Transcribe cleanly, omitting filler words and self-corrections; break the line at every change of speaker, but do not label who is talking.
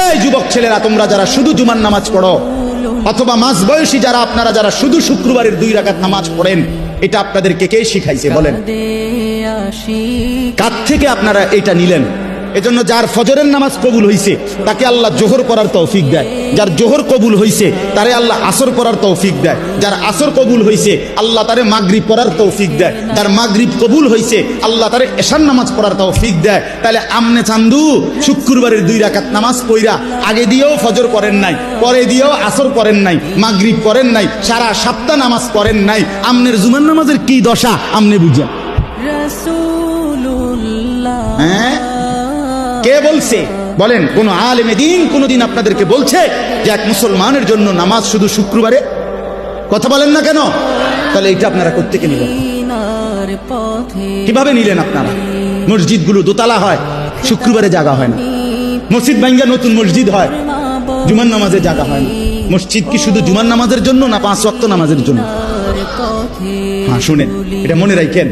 এই যুবক ছেলেরা, তোমরা যারা শুধু জুমার নামাজ পড়ো, অথবা মাঝ বয়সী যারা, আপনারা যারা শুধু শুক্রবারের 2 রাকাত নামাজ পড়েন, এটা আপনাদেরকে কে শিখাইছে বলেন? কার থেকে আপনারা এটা নিলেন? এজন্য যার ফজরের নামাজ কবুল হইছে তাকে আল্লাহ জোহর পড়ার তৌফিক দেয়, যার জোহর কবুল হইছে তারে আল্লাহ আসর পড়ার তৌফিক দেয়, যার আসর কবুল হইছে আল্লাহ তারে মাগরিব পড়ার তৌফিক দেয়, যার মাগরিব কবুল হইছে আল্লাহ তারে এশার নামাজ পড়ার তৌফিক দেয়। তাহলে আমনে চান্দু শুক্রবারের 2 রাকাত নামাজ পড়া আগে দিয়েও ফজর করেন নাই, পরে দিয়েও আসর করেন নাই, মাগরিব করেন নাই, সারা সপ্তাহ নামাজ করেন নাই, আমনের জুমার নামাজের কি দশা আমনে বুঝেন? হ্যাঁ, কে বলছে বলেন? কোন আলেমে দ্বীন কোনদিন আপনাদেরকে বলছে যে এক মুসলমানের জন্য নামাজ শুধু শুক্রবারে? কথা বলেন না কেন? তাহলে এটা আপনারা কোত্থেকে নিলেন? কিভাবে নিলেন আপনারা? মসজিদগুলো দোতলা হয়, শুক্রবারে জায়গা হয় না। মসজিদ ভাঙ্গা নতুন মসজিদ হয়, জুমার নামাজে জায়গা হয় না। মসজিদ কি শুধু জুমার নামাজের জন্য না 5 ওয়াক্ত নামাজের জন্য? হ্যাঁ, শুনেন, এটা মনে রাখেন।